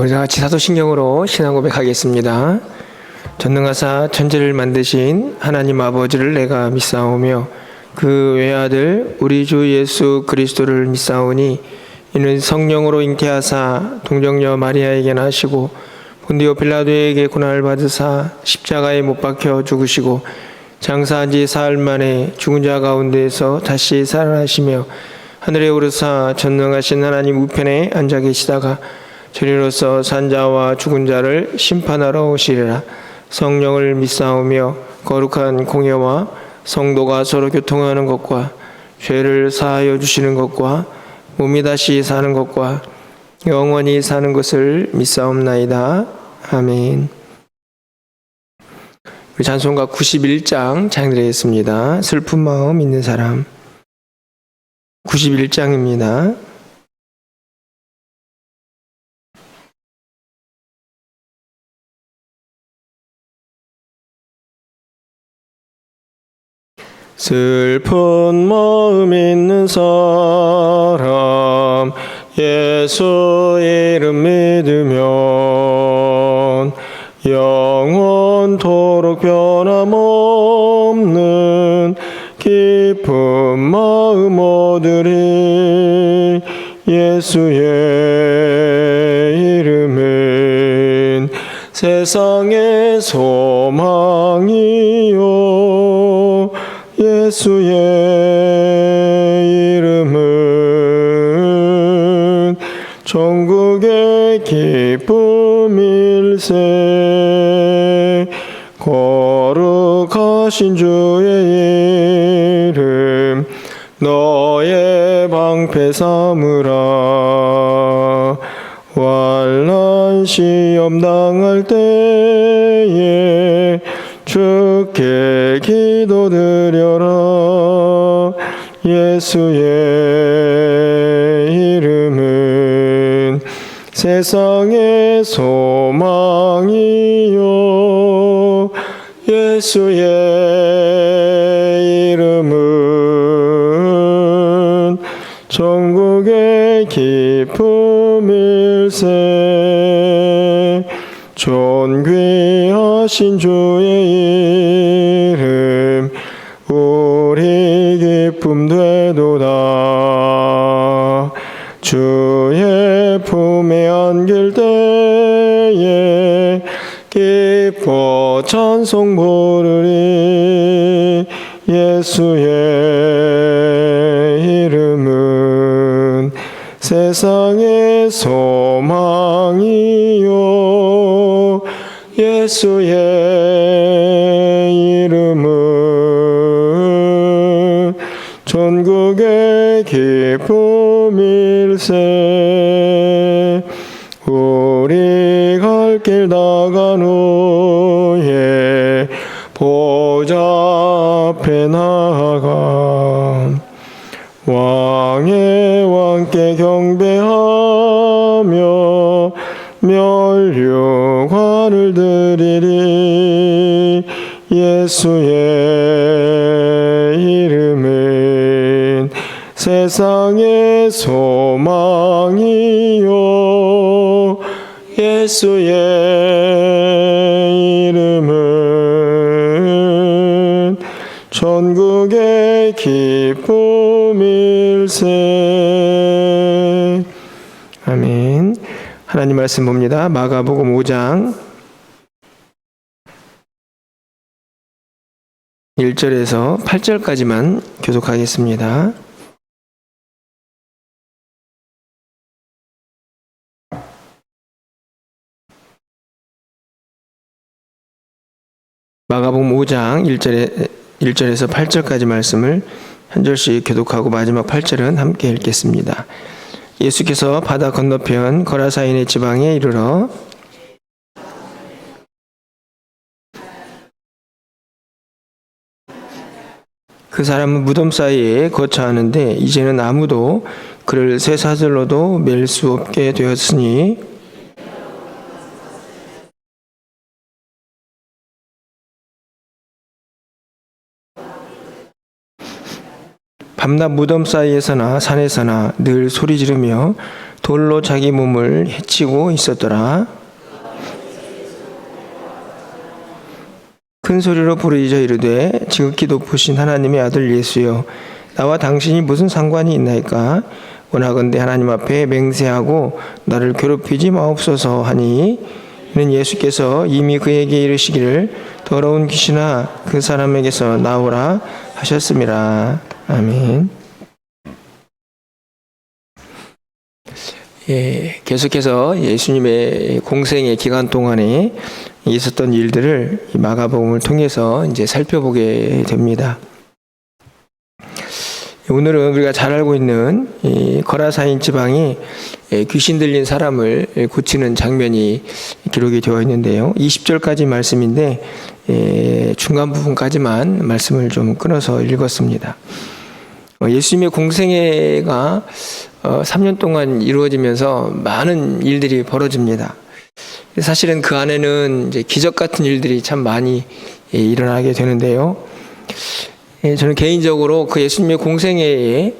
우리 다 같이 사도신경으로 신앙 고백하겠습니다. 전능하사 천지를 만드신 하나님 아버지를 내가 믿사오며 그 외아들 우리 주 예수 그리스도를 믿사오니 이는 성령으로 잉태하사 동정녀 마리아에게 나시고 본디오 빌라도에게 고난을 받으사 십자가에 못 박혀 죽으시고 장사한 지 사흘 만에 죽은 자 가운데에서 다시 살아나시며 하늘에 오르사 전능하신 하나님 우편에 앉아 계시다가 저리로서 산자와 죽은 자를 심판하러 오시리라. 성령을 믿사오며 거룩한 공예와 성도가 서로 교통하는 것과 죄를 사하여 주시는 것과 몸이 다시 사는 것과 영원히 사는 것을 믿사옵나이다. 아멘. 우리 찬송가 91장 찬양드리겠습니다. 슬픈 마음 있는 사람 91장입니다. 슬픈 마음 있는 사람 예수 이름 믿으면 영원토록 변함없는 기쁜 마음 얻으리. 예수의 이름은 세상의 소망이요 예수의 이름은 전국의 기쁨일세. 거룩하신 주의 이름 너의 방패 삼으라. 환난 시험 당할 때에 주께 기도드려라. 예수의 이름은 세상의 소망이요 예수의 이름은 전국의 기쁨일세. 존귀하신 주의 이름 우리 기쁨 되도다. 주의 품에 안길 때에 기뻐 찬송 부르리. 예수의 이름은 세상의 소망이요 예수의 이름은 전국의 기쁨일세. 우리 갈 길 나간 후에 보좌 앞에 나가 왕의 왕께 경배하며 면류관을 드리리. 예수의 이름은 세상의 소망이요 예수의 이름은 전국의 기쁨일세. 아멘. 하나님 말씀 봅니다. 마가복음 5장 1절에서 8절까지만 교독하겠습니다. 마가복음 5장 1절에서 8절까지 말씀을 한 절씩 교독하고 마지막 8절은 함께 읽겠습니다. 예수께서 바다 건너편 거라사인의 지방에 이르러 그 사람은 무덤 사이에 거처하는데 이제는 아무도 그를 쇠사슬로도 맬 수 없게 되었으니 밤낮 무덤 사이에서나 산에서나 늘 소리 지르며 돌로 자기 몸을 해치고 있었더라. 큰 소리로 부르짖어 이르되 지극히 높으신 하나님의 아들 예수여, 나와 당신이 무슨 상관이 있나이까? 원하건대 하나님 앞에 맹세하고 나를 괴롭히지 마옵소서 하니, 이는 예수께서 이미 그에게 이르시기를 더러운 귀신아 그 사람에게서 나오라 하셨음이라. 아멘. 계속해서 예수님의 공생의 기간 동안에 있었던 일들을 마가복음을 통해서 이제 살펴보게 됩니다. 오늘은 우리가 잘 알고 있는 이 거라사인 지방이 귀신 들린 사람을 고치는 장면이 기록이 되어 있는데요. 20절까지 말씀인데 중간 부분까지만 말씀을 좀 끊어서 읽었습니다. 예수님의 공생애가 3년 동안 이루어지면서 많은 일들이 벌어집니다. 사실은 그 안에는 이제 기적 같은 일들이 참 많이 일어나게 되는데요. 저는 개인적으로 그 예수님의 공생애에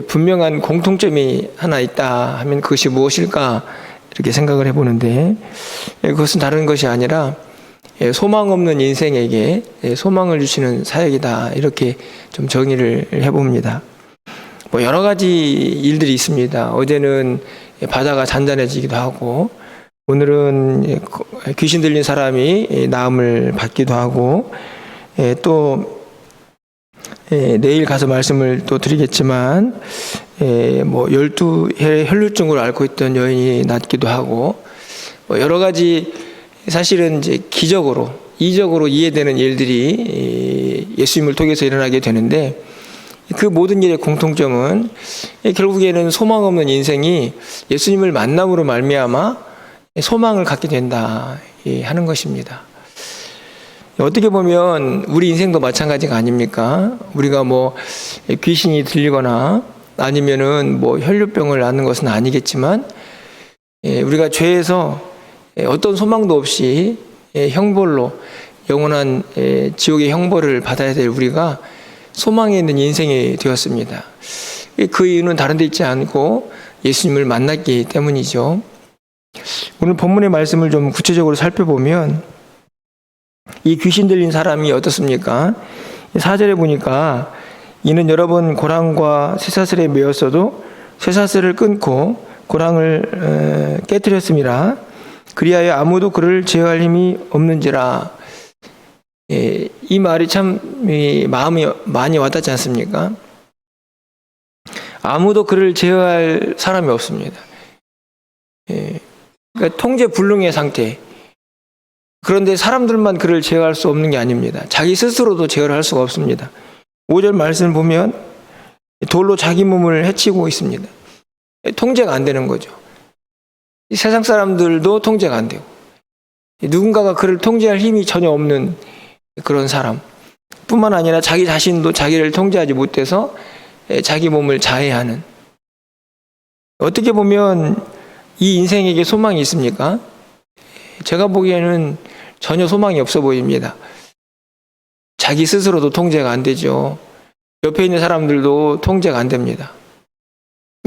분명한 공통점이 하나 있다 하면 그것이 무엇일까 이렇게 생각을 해보는데, 그것은 다른 것이 아니라 소망 없는 인생에게 소망을 주시는 사역이다, 이렇게 좀 정의를 해봅니다. 여러 가지 일들이 있습니다. 어제는 바다가 잔잔해지기도 하고, 오늘은 귀신 들린 사람이 나음을 받기도 하고, 또 내일 가서 말씀을 또 드리겠지만 12해 혈루증을 앓고 있던 여인이 낫기도 하고, 여러 가지 사실은 이제 기적으로 이적으로 이해되는 일들이 예수님을 통해서 일어나게 되는데, 그 모든 일의 공통점은 결국에는 소망 없는 인생이 예수님을 만남으로 말미암아 소망을 갖게 된다 하는 것입니다. 어떻게 보면 우리 인생도 마찬가지가 아닙니까? 우리가 귀신이 들리거나 아니면은 혈류병을 앓는 것은 아니겠지만, 우리가 죄에서 어떤 소망도 없이 형벌로 영원한 지옥의 형벌을 받아야 될 우리가 소망에 있는 인생이 되었습니다. 그 이유는 다른 데 있지 않고 예수님을 만났기 때문이죠. 오늘 본문의 말씀을 좀 구체적으로 살펴보면 이 귀신 들린 사람이 어떻습니까? 4절에 보니까 이는 여러 번 고랑과 쇠사슬에 매였어도 쇠사슬을 끊고 고랑을 깨뜨렸음이라. 그리하여 아무도 그를 제어할 힘이 없는지라. 이 말이 참 마음이 많이 와닿지 않습니까? 아무도 그를 제어할 사람이 없습니다. 그러니까 통제불능의 상태. 그런데 사람들만 그를 제어할 수 없는 게 아닙니다. 자기 스스로도 제어를 할 수가 없습니다. 5절 말씀을 보면 돌로 자기 몸을 해치고 있습니다. 통제가 안 되는 거죠. 세상 사람들도 통제가 안 되고, 누군가가 그를 통제할 힘이 전혀 없는 그런 사람 뿐만 아니라 자기 자신도 자기를 통제하지 못해서 자기 몸을 자해하는, 어떻게 보면 이 인생에게 소망이 있습니까? 제가 보기에는 전혀 소망이 없어 보입니다. 자기 스스로도 통제가 안 되죠. 옆에 있는 사람들도 통제가 안 됩니다.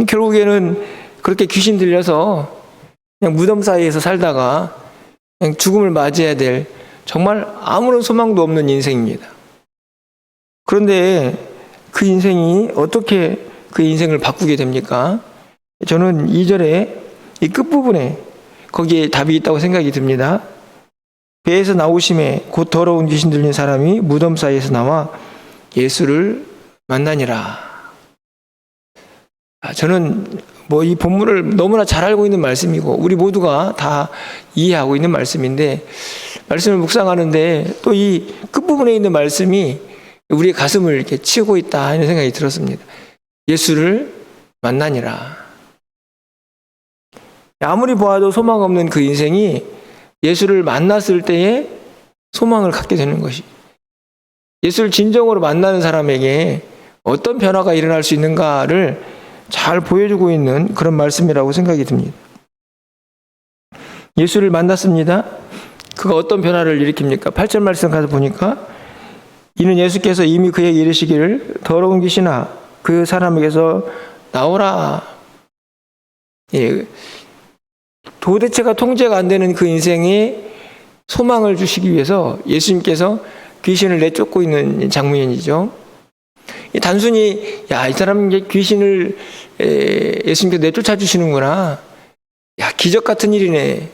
결국에는 그렇게 귀신 들려서 그냥 무덤 사이에서 살다가 그냥 죽음을 맞이해야 될 정말 아무런 소망도 없는 인생입니다. 그런데 그 인생이 어떻게 그 인생을 바꾸게 됩니까? 저는 2절에 이 끝부분에 거기에 답이 있다고 생각이 듭니다. 배에서 나오심에 곧 더러운 귀신 들린 사람이 무덤 사이에서 나와 예수를 만나니라. 저는 이 본문을 너무나 잘 알고 있는 말씀이고 우리 모두가 다 이해하고 있는 말씀인데, 말씀을 묵상하는데 또 이 끝부분에 있는 말씀이 우리의 가슴을 이렇게 치고 있다 하는 생각이 들었습니다. 예수를 만나니라. 아무리 보아도 소망 없는 그 인생이 예수를 만났을 때에 소망을 갖게 되는 것이, 예수를 진정으로 만나는 사람에게 어떤 변화가 일어날 수 있는가를 잘 보여주고 있는 그런 말씀이라고 생각이 듭니다. 예수를 만났습니다. 그가 어떤 변화를 일으킵니까? 8절 말씀 가서 보니까 이는 예수께서 이미 그에게 이르시기를 더러운 귀신아 그 사람에게서 나오라. 예, 도대체가 통제가 안 되는 그 인생에 소망을 주시기 위해서 예수님께서 귀신을 내쫓고 있는 장면이죠. 단순히 이 사람 귀신을 예수님께서 내쫓아 주시는구나. 기적 같은 일이네.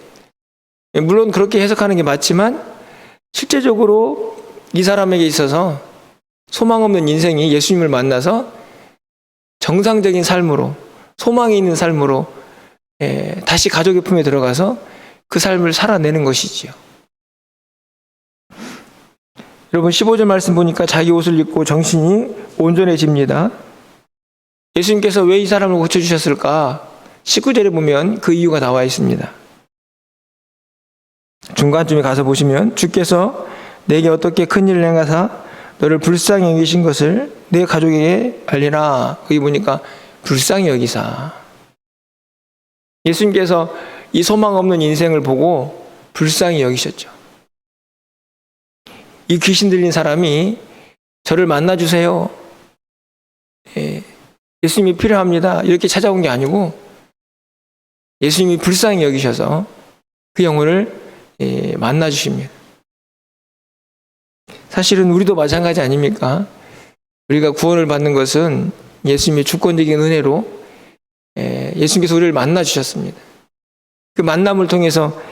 물론 그렇게 해석하는 게 맞지만 실제적으로 이 사람에게 있어서 소망 없는 인생이 예수님을 만나서 정상적인 삶으로, 소망이 있는 삶으로 다시 가족의 품에 들어가서 그 삶을 살아내는 것이지요. 여러분 15절 말씀 보니까 자기 옷을 입고 정신이 온전해집니다. 예수님께서 왜 이 사람을 고쳐주셨을까? 19절에 보면 그 이유가 나와 있습니다. 중간쯤에 가서 보시면 주께서 내게 어떻게 큰일을 행하사 너를 불쌍히 여기신 것을 내 가족에게 알리라. 거기 보니까 불쌍히 여기사. 예수님께서 이 소망 없는 인생을 보고 불쌍히 여기셨죠. 이 귀신 들린 사람이 저를 만나주세요. 예수님이 필요합니다. 이렇게 찾아온 게 아니고 예수님이 불쌍히 여기셔서 그 영혼을 만나주십니다. 사실은 우리도 마찬가지 아닙니까? 우리가 구원을 받는 것은 예수님의 주권적인 은혜로 예수님께서 우리를 만나주셨습니다. 그 만남을 통해서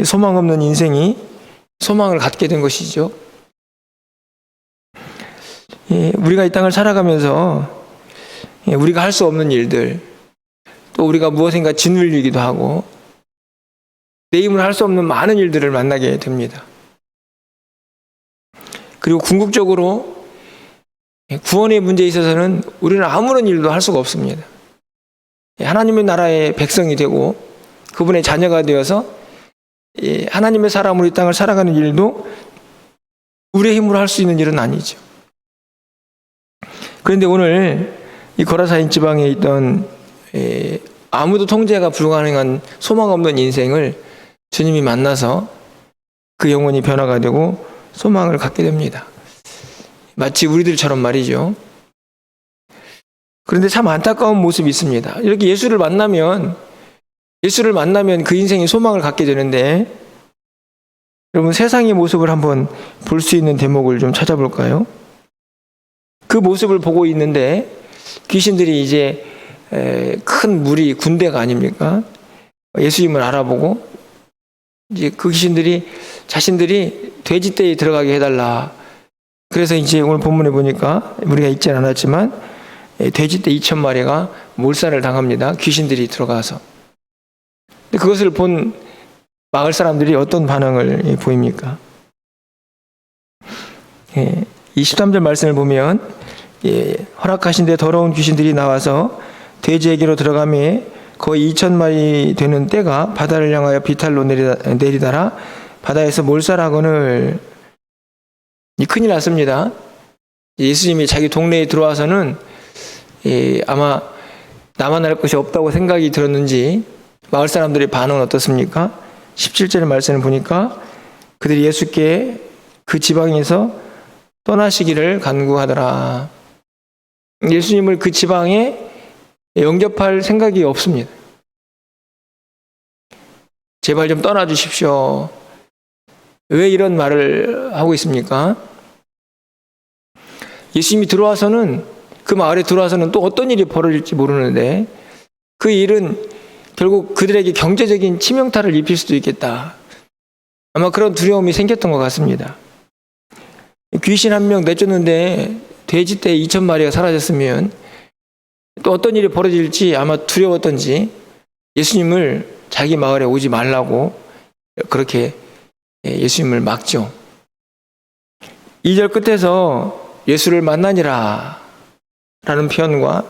소망 없는 인생이 소망을 갖게 된 것이죠. 우리가 이 땅을 살아가면서 우리가 할 수 없는 일들, 또 우리가 무엇인가 짓눌리기도 하고 내 힘으로 할 수 없는 많은 일들을 만나게 됩니다. 그리고 궁극적으로 구원의 문제에 있어서는 우리는 아무런 일도 할 수가 없습니다. 하나님의 나라의 백성이 되고 그분의 자녀가 되어서 하나님의 사람으로 이 땅을 살아가는 일도 우리의 힘으로 할 수 있는 일은 아니죠. 그런데 오늘 이 거라사인 지방에 있던 아무도 통제가 불가능한 소망 없는 인생을 주님이 만나서 그 영혼이 변화가 되고 소망을 갖게 됩니다. 마치 우리들처럼 말이죠. 그런데 참 안타까운 모습이 있습니다. 이렇게 예수를 만나면 그 인생이 소망을 갖게 되는데, 여러분 세상의 모습을 한번 볼 수 있는 대목을 좀 찾아볼까요? 그 모습을 보고 있는데 귀신들이 이제 큰 무리 군대가 아닙니까? 예수님을 알아보고 이제 그 귀신들이 자신들이 돼지떼에 들어가게 해달라. 그래서 이제 오늘 본문에 보니까 우리가 읽진 않았지만 돼지떼 2,000마리가 몰살을 당합니다. 귀신들이 들어가서. 그것을 본 마을 사람들이 어떤 반응을 보입니까? 23절 말씀을 보면 허락하신 데 더러운 귀신들이 나와서 돼지에게로 들어가매 거의 2,000마리 되는 떼가 바다를 향하여 비탈로 내리다라 바다에서 몰살하거늘. 큰일 났습니다. 예수님이 자기 동네에 들어와서는 아마 나만 할 것이 없다고 생각이 들었는지 마을 사람들의 반응은 어떻습니까? 17절의 말씀을 보니까 그들이 예수께 그 지방에서 떠나시기를 간구하더라. 예수님을 그 지방에 영접할 생각이 없습니다. 제발 좀 떠나주십시오. 왜 이런 말을 하고 있습니까? 예수님이 들어와서는, 그 마을에 들어와서는 또 어떤 일이 벌어질지 모르는데 그 일은 결국 그들에게 경제적인 치명타를 입힐 수도 있겠다. 아마 그런 두려움이 생겼던 것 같습니다. 귀신 한 명 내쫓는데 돼지떼 2,000마리가 사라졌으면 또 어떤 일이 벌어질지 아마 두려웠던지 예수님을 자기 마을에 오지 말라고 그렇게 예수님을 막죠. 2절 끝에서 예수를 만나니라 라는 표현과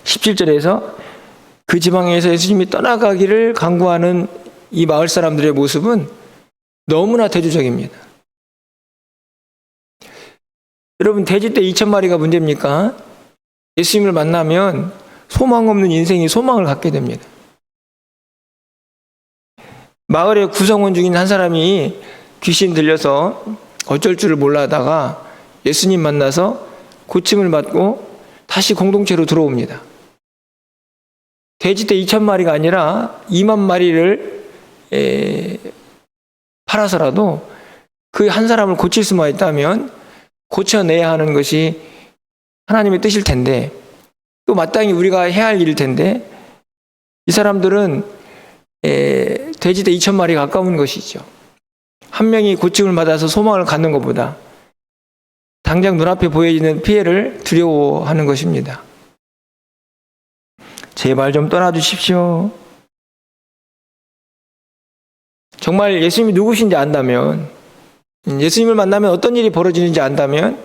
17절에서 그 지방에서 예수님이 떠나가기를 간구하는 이 마을 사람들의 모습은 너무나 대조적입니다. 여러분, 돼지떼 2,000마리가 문제입니까? 예수님을 만나면 소망 없는 인생이 소망을 갖게 됩니다. 마을의 구성원 중인 한 사람이 귀신 들려서 어쩔 줄을 몰라 하다가 예수님 만나서 고침을 받고 다시 공동체로 들어옵니다. 돼지떼 2,000마리가 아니라 2만 마리를 팔아서라도 그 한 사람을 고칠 수만 있다면 고쳐내야 하는 것이 하나님의 뜻일 텐데, 또 마땅히 우리가 해야 할 일일 텐데, 이 사람들은 돼지떼 2,000마리 가까운 것이죠. 한 명이 고침을 받아서 소망을 갖는 것보다 당장 눈앞에 보여지는 피해를 두려워하는 것입니다. 제발 좀 떠나주십시오. 정말 예수님이 누구신지 안다면, 예수님을 만나면 어떤 일이 벌어지는지 안다면,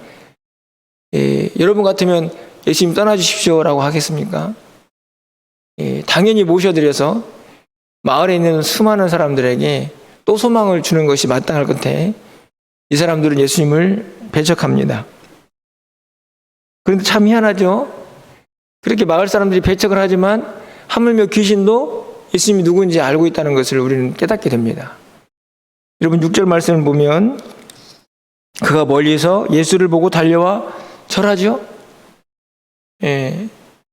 여러분 같으면 예수님 떠나주십시오라고 하겠습니까? 당연히 모셔드려서 마을에 있는 수많은 사람들에게 또 소망을 주는 것이 마땅할 건데, 이 사람들은 예수님을 배척합니다. 그런데 참 희한하죠? 그렇게 마을 사람들이 배척을 하지만 하물며 귀신도 예수님이 누구인지 알고 있다는 것을 우리는 깨닫게 됩니다. 여러분 6절 말씀을 보면, 그가 멀리서 예수를 보고 달려와 절하죠?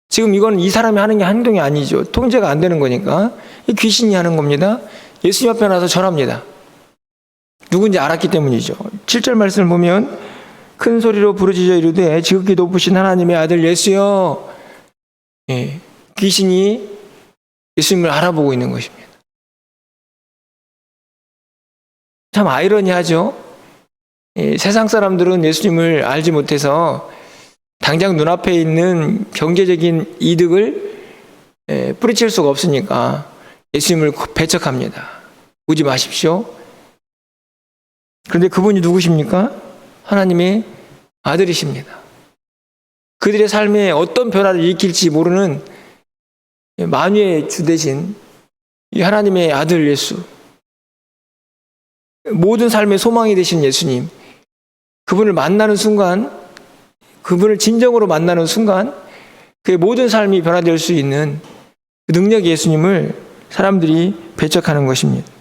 지금 이건 이 사람이 하는 게 행동이 아니죠. 통제가 안 되는 거니까 이 귀신이 하는 겁니다. 예수님 앞에 나서 절합니다. 누군지 알았기 때문이죠. 7절 말씀을 보면, 큰 소리로 부르짖어 이르되 지극히 높으신 하나님의 아들 예수여. 귀신이 예수님을 알아보고 있는 것입니다. 참 아이러니하죠. 세상 사람들은 예수님을 알지 못해서 당장 눈앞에 있는 경제적인 이득을 뿌리칠 수가 없으니까 예수님을 배척합니다. 오지 마십시오. 그런데 그분이 누구십니까? 하나님의 아들이십니다. 그들의 삶에 어떤 변화를 일으킬지 모르는 만유의 주 되신 이 하나님의 아들 예수, 모든 삶의 소망이 되신 예수님, 그분을 만나는 순간, 그분을 진정으로 만나는 순간 그의 모든 삶이 변화될 수 있는 그 능력의 예수님을 사람들이 배척하는 것입니다.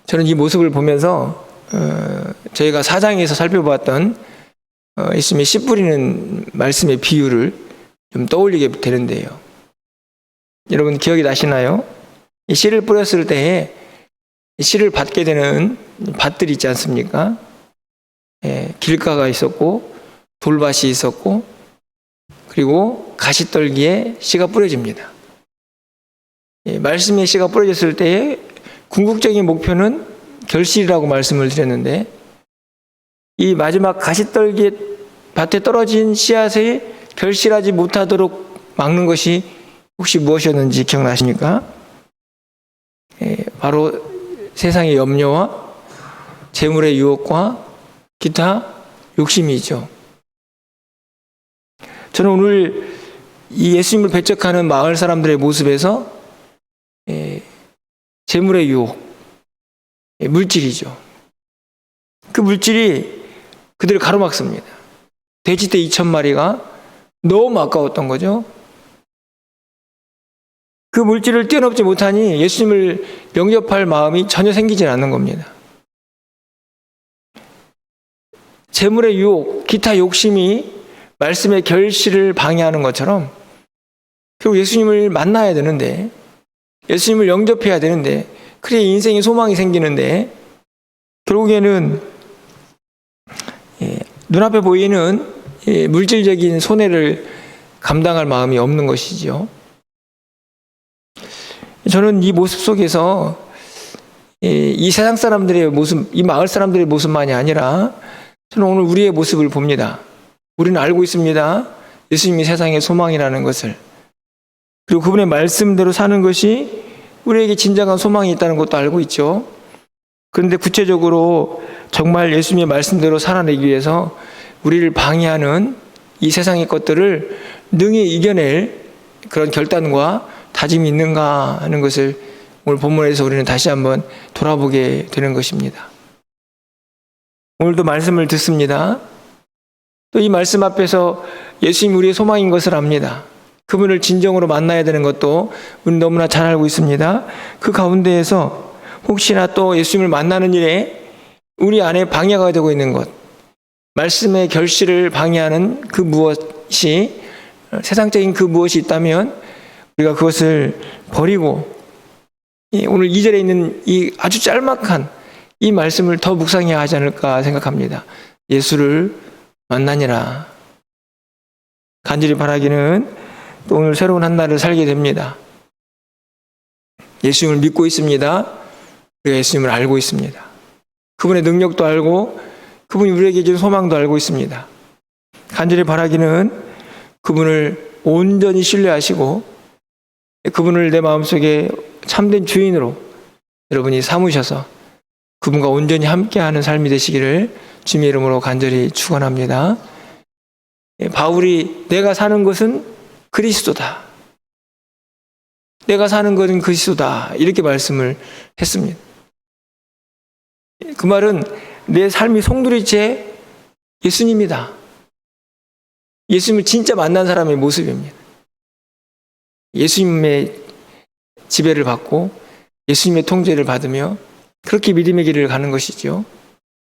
저는 이 모습을 보면서 저희가 4장에서 살펴보았던 예수님의 씨 뿌리는 말씀의 비유를 좀 떠올리게 되는데요. 여러분 기억이 나시나요? 이 씨를 뿌렸을 때에 씨를 받게 되는 밭들이 있지 않습니까? 길가가 있었고 돌밭이 있었고 그리고 가시떨기에 씨가 뿌려집니다. 말씀의 씨가 뿌려졌을 때에 궁극적인 목표는 결실이라고 말씀을 드렸는데, 이 마지막 가시떨기 밭에 떨어진 씨앗이 결실하지 못하도록 막는 것이 혹시 무엇이었는지 기억나십니까? 바로 세상의 염려와 재물의 유혹과 기타 욕심이죠. 저는 오늘 이 예수님을 배척하는 마을 사람들의 모습에서 재물의 유혹, 물질이죠. 그 물질이 그들을 가로막습니다. 돼지떼 2,000마리가 너무 아까웠던 거죠. 그 물질을 뛰어넘지 못하니 예수님을 영접할 마음이 전혀 생기지 않는 겁니다. 재물의 유혹, 기타 욕심이 말씀의 결실을 방해하는 것처럼 결국 예수님을 만나야 되는데, 예수님을 영접해야 되는데, 그래야 인생에 소망이 생기는데 결국에는 눈앞에 보이는 물질적인 손해를 감당할 마음이 없는 것이죠. 저는 이 모습 속에서 이 세상 사람들의 모습, 이 마을 사람들의 모습만이 아니라 저는 오늘 우리의 모습을 봅니다. 우리는 알고 있습니다. 예수님이 세상의 소망이라는 것을. 그리고 그분의 말씀대로 사는 것이 우리에게 진정한 소망이 있다는 것도 알고 있죠. 그런데 구체적으로 정말 예수님의 말씀대로 살아내기 위해서 우리를 방해하는 이 세상의 것들을 능히 이겨낼 그런 결단과 다짐이 있는가 하는 것을 오늘 본문에서 우리는 다시 한번 돌아보게 되는 것입니다. 오늘도 말씀을 듣습니다. 또 이 말씀 앞에서 예수님이 우리의 소망인 것을 압니다. 그분을 진정으로 만나야 되는 것도 우리는 너무나 잘 알고 있습니다. 그 가운데에서 혹시나 또 예수님을 만나는 일에 우리 안에 방해가 되고 있는 것, 말씀의 결실을 방해하는 그 무엇이 세상적인 그 무엇이 있다면 우리가 그것을 버리고 오늘 2절에 있는 이 아주 짤막한 이 말씀을 더 묵상해야 하지 않을까 생각합니다. 예수를 만나니라. 간절히 바라기는 또 오늘 새로운 한 날을 살게 됩니다. 예수님을 믿고 있습니다. 우리가 예수님을 알고 있습니다. 그분의 능력도 알고 그분이 우리에게 준 소망도 알고 있습니다. 간절히 바라기는 그분을 온전히 신뢰하시고 그분을 내 마음속에 참된 주인으로 여러분이 삼으셔서 그분과 온전히 함께하는 삶이 되시기를 주님의 이름으로 간절히 축원합니다. 바울이 내가 사는 것은 그리스도다. 내가 사는 것은 그리스도다. 이렇게 말씀을 했습니다. 그 말은 내 삶이 송두리째 예수님이다. 예수님을 진짜 만난 사람의 모습입니다. 예수님의 지배를 받고 예수님의 통제를 받으며 그렇게 믿음의 길을 가는 것이죠.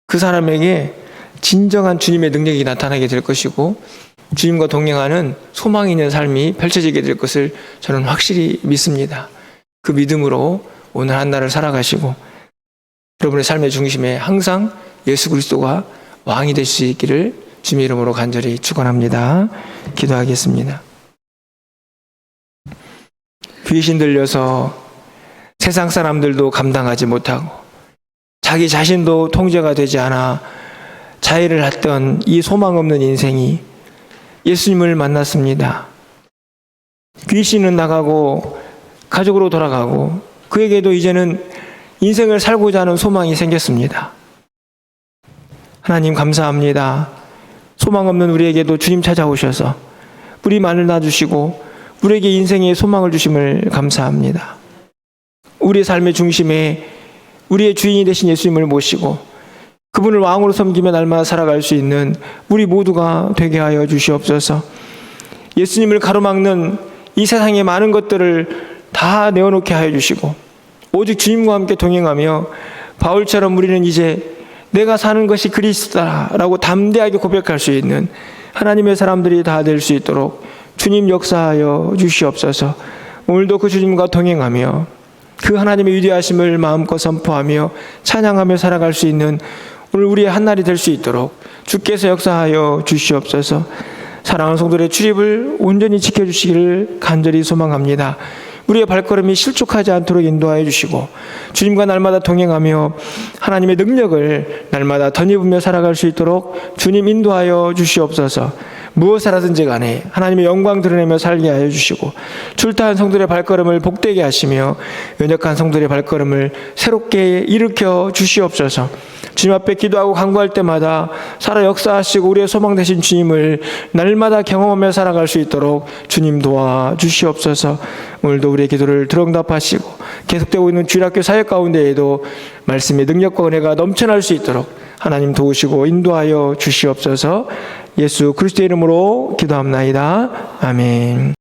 그 사람에게 진정한 주님의 능력이 나타나게 될 것이고 주님과 동행하는 소망 있는 삶이 펼쳐지게 될 것을 저는 확실히 믿습니다. 그 믿음으로 오늘 한 날을 살아가시고 여러분의 삶의 중심에 항상 예수 그리스도가 왕이 될 수 있기를 주님의 이름으로 간절히 축원합니다. 기도하겠습니다. 귀신 들려서 세상 사람들도 감당하지 못하고 자기 자신도 통제가 되지 않아 자해를 했던 이 소망 없는 인생이 예수님을 만났습니다. 귀신은 나가고 가족으로 돌아가고 그에게도 이제는 인생을 살고자 하는 소망이 생겼습니다. 하나님 감사합니다. 소망 없는 우리에게도 주님 찾아오셔서 우리 마음을 놔주시고 우리에게 인생의 소망을 주심을 감사합니다. 우리의 삶의 중심에 우리의 주인이 되신 예수님을 모시고 그분을 왕으로 섬기며 날마다 살아갈 수 있는 우리 모두가 되게 하여 주시옵소서. 예수님을 가로막는 이 세상의 많은 것들을 다 내어놓게 하여 주시고 오직 주님과 함께 동행하며 바울처럼 우리는 이제 내가 사는 것이 그리스도다라고 담대하게 고백할 수 있는 하나님의 사람들이 다 될 수 있도록 주님 역사하여 주시옵소서. 오늘도 그 주님과 동행하며 그 하나님의 위대하심을 마음껏 선포하며 찬양하며 살아갈 수 있는 오늘 우리의 한날이 될 수 있도록 주께서 역사하여 주시옵소서. 사랑하는 성도들의 출입을 온전히 지켜주시기를 간절히 소망합니다. 우리의 발걸음이 실족하지 않도록 인도하여 주시고 주님과 날마다 동행하며 하나님의 능력을 날마다 덧입으며 살아갈 수 있도록 주님 인도하여 주시옵소서. 무엇을 하든지 간에 하나님의 영광 드러내며 살게 하여 주시고 출타한 성도들의 발걸음을 복되게 하시며 연약한 성도들의 발걸음을 새롭게 일으켜 주시옵소서. 주님 앞에 기도하고 간구할 때마다 살아 역사하시고 우리의 소망 되신 주님을 날마다 경험하며 살아갈 수 있도록 주님 도와 주시옵소서. 오늘도 우리의 기도를 들응답하시고 계속되고 있는 주일학교 사역 가운데에도 말씀의 능력과 은혜가 넘쳐날 수 있도록 하나님 도우시고 인도하여 주시옵소서. 예수 그리스도의 이름으로 기도합나이다. 아멘.